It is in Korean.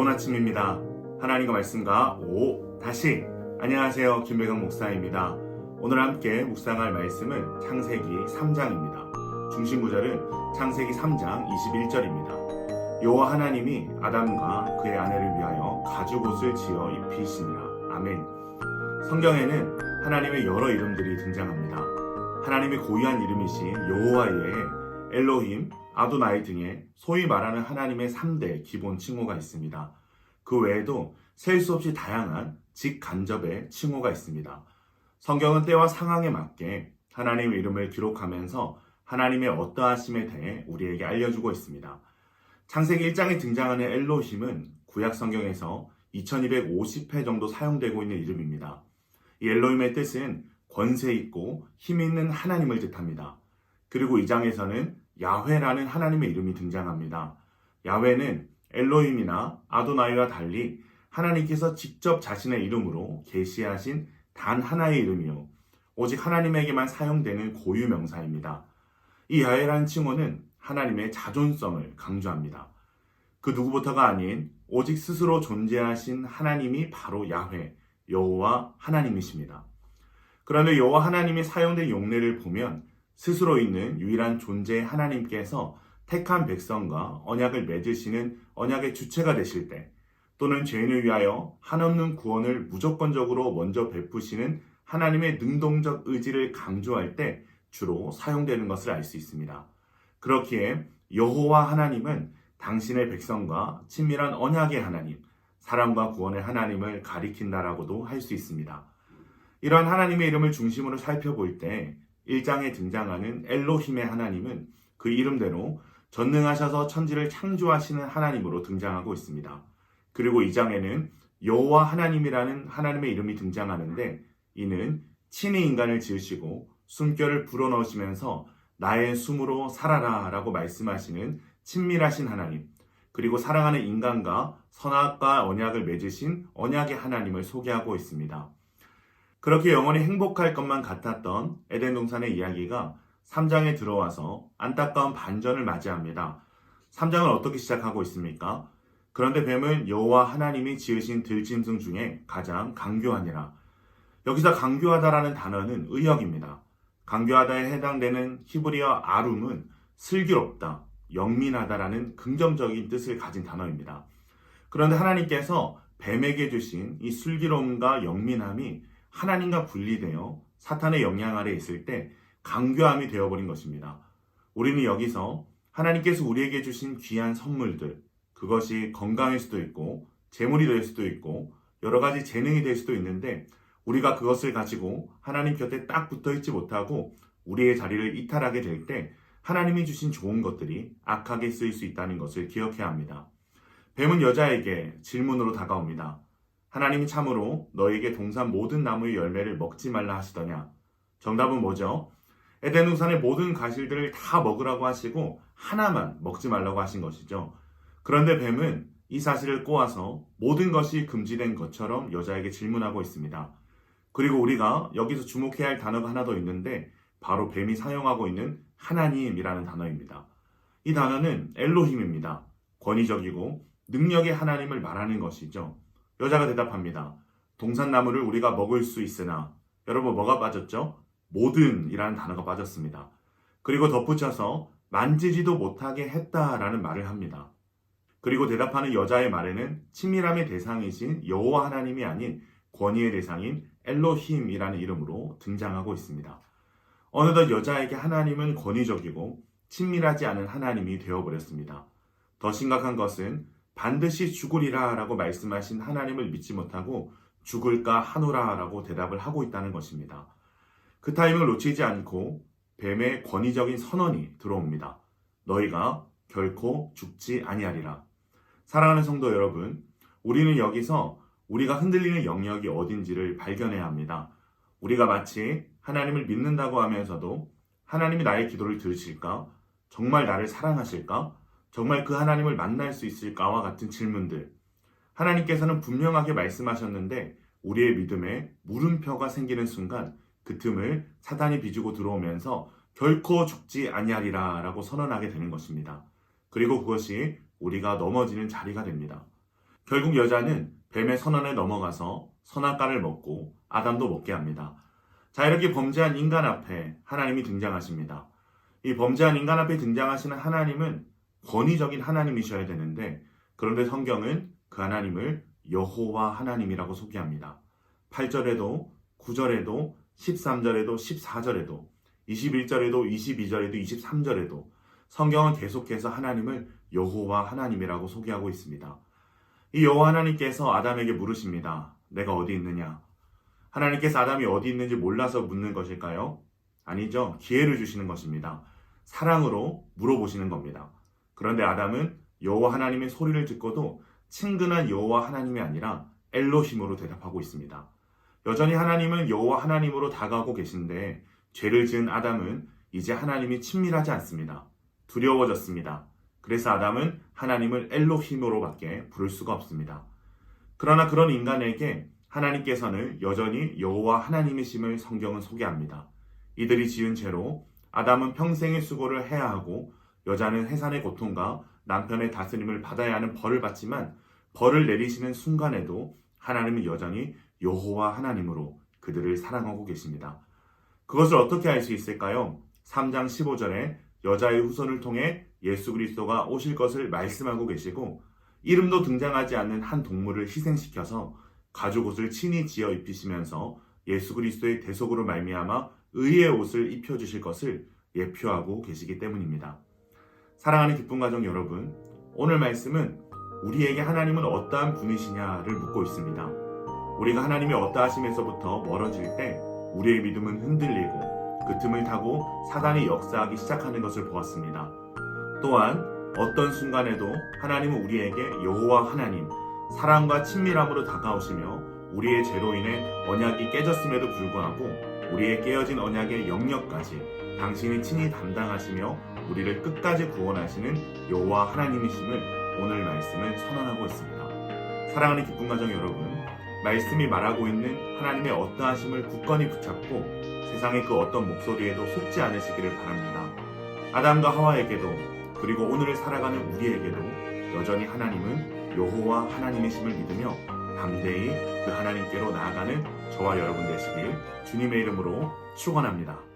좋은 아침입니다. 하나님과 말씀과 다시 안녕하세요. 김배경 목사입니다. 오늘 함께 묵상할 말씀은 창세기 3장입니다. 중심 구절은 창세기 3장 21절입니다. 여호와 하나님이 아담과 그의 아내를 위하여 가죽옷을 지어 입히시니라. 아멘. 성경에는 하나님의 여러 이름들이 등장합니다. 하나님의 고유한 이름이신 여호와 외에 엘로힘, 아도나이 등의 소위 말하는 하나님의 3대 기본 칭호가 있습니다. 그 외에도 셀 수 없이 다양한 직간접의 칭호가 있습니다. 성경은 때와 상황에 맞게 하나님의 이름을 기록하면서 하나님의 어떠하심에 대해 우리에게 알려주고 있습니다. 창세기 1장에 등장하는 엘로힘은 구약 성경에서 2250회 정도 사용되고 있는 이름입니다. 이 엘로힘의 뜻은 권세 있고 힘 있는 하나님을 뜻합니다. 그리고 이 장에서는 야훼라는 하나님의 이름이 등장합니다. 야훼는 엘로힘이나 아도나이와 달리 하나님께서 직접 자신의 이름으로 계시하신 단 하나의 이름이요, 오직 하나님에게만 사용되는 고유 명사입니다. 이 야훼라는 칭호는 하나님의 자존성을 강조합니다. 그 누구부터가 아닌 오직 스스로 존재하신 하나님이 바로 야훼, 여호와 하나님이십니다. 그런데 여호와 하나님이 사용된 용례를 보면 스스로 있는 유일한 존재의 하나님께서 택한 백성과 언약을 맺으시는 언약의 주체가 되실 때, 또는 죄인을 위하여 한없는 구원을 무조건적으로 먼저 베푸시는 하나님의 능동적 의지를 강조할 때 주로 사용되는 것을 알 수 있습니다. 그렇기에 여호와 하나님은 당신의 백성과 친밀한 언약의 하나님, 사랑과 구원의 하나님을 가리킨다라고도 할 수 있습니다. 이러한 하나님의 이름을 중심으로 살펴볼 때 1장에 등장하는 엘로힘의 하나님은 그 이름대로 전능하셔서 천지를 창조하시는 하나님으로 등장하고 있습니다. 그리고 2장에는 여호와 하나님이라는 하나님의 이름이 등장하는데, 이는 친히 인간을 지으시고 숨결을 불어넣으시면서 나의 숨으로 살아라 라고 말씀하시는 친밀하신 하나님, 그리고 사랑하는 인간과 선악과 언약을 맺으신 언약의 하나님을 소개하고 있습니다. 그렇게 영원히 행복할 것만 같았던 에덴 동산의 이야기가 3장에 들어와서 안타까운 반전을 맞이합니다. 3장은 어떻게 시작하고 있습니까? 그런데 뱀은 여호와 하나님이 지으신 들짐승 중에 가장 강교하니라. 여기서 강교하다라는 단어는 의역입니다. 강교하다에 해당되는 히브리어 아룸은 슬기롭다, 영민하다라는 긍정적인 뜻을 가진 단어입니다. 그런데 하나님께서 뱀에게 주신 이 슬기로움과 영민함이 하나님과 분리되어 사탄의 영향 아래 있을 때 강교함이 되어버린 것입니다. 우리는 여기서 하나님께서 우리에게 주신 귀한 선물들, 그것이 건강일 수도 있고 재물이 될 수도 있고 여러 가지 재능이 될 수도 있는데, 우리가 그것을 가지고 하나님 곁에 딱 붙어 있지 못하고 우리의 자리를 이탈하게 될 때 하나님이 주신 좋은 것들이 악하게 쓰일 수 있다는 것을 기억해야 합니다. 뱀은 여자에게 질문으로 다가옵니다. 하나님이 참으로 너에게 동산 모든 나무의 열매를 먹지 말라 하시더냐? 정답은 뭐죠? 에덴 동산의 모든 과실들을 다 먹으라고 하시고 하나만 먹지 말라고 하신 것이죠. 그런데 뱀은 이 사실을 꼬아서 모든 것이 금지된 것처럼 여자에게 질문하고 있습니다. 그리고 우리가 여기서 주목해야 할 단어가 하나 더 있는데, 바로 뱀이 사용하고 있는 하나님이라는 단어입니다. 이 단어는 엘로힘입니다. 권위적이고 능력의 하나님을 말하는 것이죠. 여자가 대답합니다. 동산나무를 우리가 먹을 수 있으나, 여러분 뭐가 빠졌죠? 모든이라는 단어가 빠졌습니다. 그리고 덧붙여서 만지지도 못하게 했다라는 말을 합니다. 그리고 대답하는 여자의 말에는 친밀함의 대상이신 여호와 하나님이 아닌 권위의 대상인 엘로힘이라는 이름으로 등장하고 있습니다. 어느덧 여자에게 하나님은 권위적이고 친밀하지 않은 하나님이 되어버렸습니다. 더 심각한 것은 반드시 죽으리라 라고 말씀하신 하나님을 믿지 못하고 죽을까 하노라 라고 대답을 하고 있다는 것입니다. 그 타이밍을 놓치지 않고 뱀의 권위적인 선언이 들어옵니다. 너희가 결코 죽지 아니하리라. 사랑하는 성도 여러분, 우리는 여기서 우리가 흔들리는 영역이 어딘지를 발견해야 합니다. 우리가 마치 하나님을 믿는다고 하면서도 하나님이 나의 기도를 들으실까? 정말 나를 사랑하실까? 정말 그 하나님을 만날 수 있을까와 같은 질문들. 하나님께서는 분명하게 말씀하셨는데 우리의 믿음에 물음표가 생기는 순간 그 틈을 사탄이 비주고 들어오면서 결코 죽지 아니하리라 라고 선언하게 되는 것입니다. 그리고 그것이 우리가 넘어지는 자리가 됩니다. 결국 여자는 뱀의 선언에 넘어가서 선악과를 먹고 아담도 먹게 합니다. 자, 이렇게 범죄한 인간 앞에 하나님이 등장하십니다. 이 범죄한 인간 앞에 등장하시는 하나님은 권위적인 하나님이셔야 되는데, 그런데 성경은 그 하나님을 여호와 하나님이라고 소개합니다. 8절에도 9절에도 13절에도 14절에도 21절에도 22절에도 23절에도 성경은 계속해서 하나님을 여호와 하나님이라고 소개하고 있습니다. 이 여호와 하나님께서 아담에게 물으십니다. 내가 어디 있느냐? 하나님께서 아담이 어디 있는지 몰라서 묻는 것일까요? 아니죠. 기회를 주시는 것입니다. 사랑으로 물어보시는 겁니다. 그런데 아담은 여호와 하나님의 소리를 듣고도 친근한 여호와 하나님이 아니라 엘로힘으로 대답하고 있습니다. 여전히 하나님은 여호와 하나님으로 다가오고 계신데 죄를 지은 아담은 이제 하나님이 친밀하지 않습니다. 두려워졌습니다. 그래서 아담은 하나님을 엘로힘으로밖에 부를 수가 없습니다. 그러나 그런 인간에게 하나님께서는 여전히 여호와 하나님이심을 성경은 소개합니다. 이들이 지은 죄로 아담은 평생의 수고를 해야 하고 여자는 해산의 고통과 남편의 다스림을 받아야 하는 벌을 받지만 벌을 내리시는 순간에도 하나님은 여전히 여호와 하나님으로 그들을 사랑하고 계십니다. 그것을 어떻게 알 수 있을까요? 3장 15절에 여자의 후손을 통해 예수 그리스도가 오실 것을 말씀하고 계시고 이름도 등장하지 않는 한 동물을 희생시켜서 가죽 옷을 친히 지어 입히시면서 예수 그리스도의 대속으로 말미암아 의의 옷을 입혀주실 것을 예표하고 계시기 때문입니다. 사랑하는 기쁨 가정 여러분, 오늘 말씀은 우리에게 하나님은 어떠한 분이시냐를 묻고 있습니다. 우리가 하나님의 어떠하심에서부터 멀어질 때 우리의 믿음은 흔들리고 그 틈을 타고 사단이 역사하기 시작하는 것을 보았습니다. 또한 어떤 순간에도 하나님은 우리에게 여호와 하나님, 사랑과 친밀함으로 다가오시며 우리의 죄로 인해 언약이 깨졌음에도 불구하고 우리의 깨어진 언약의 영역까지 당신이 친히 담당하시며 우리를 끝까지 구원하시는 여호와 하나님이심을 오늘 말씀은 선언하고 있습니다. 사랑하는 기쁨 가정 여러분, 말씀이 말하고 있는 하나님의 어떠하심을 굳건히 붙잡고 세상의 그 어떤 목소리에도 속지 않으시기를 바랍니다. 아담과 하와에게도 그리고 오늘을 살아가는 우리에게도 여전히 하나님은 여호와 하나님이심을 믿으며 담대히 그 하나님께로 나아가는 저와 여러분 되시길 주님의 이름으로 축원합니다.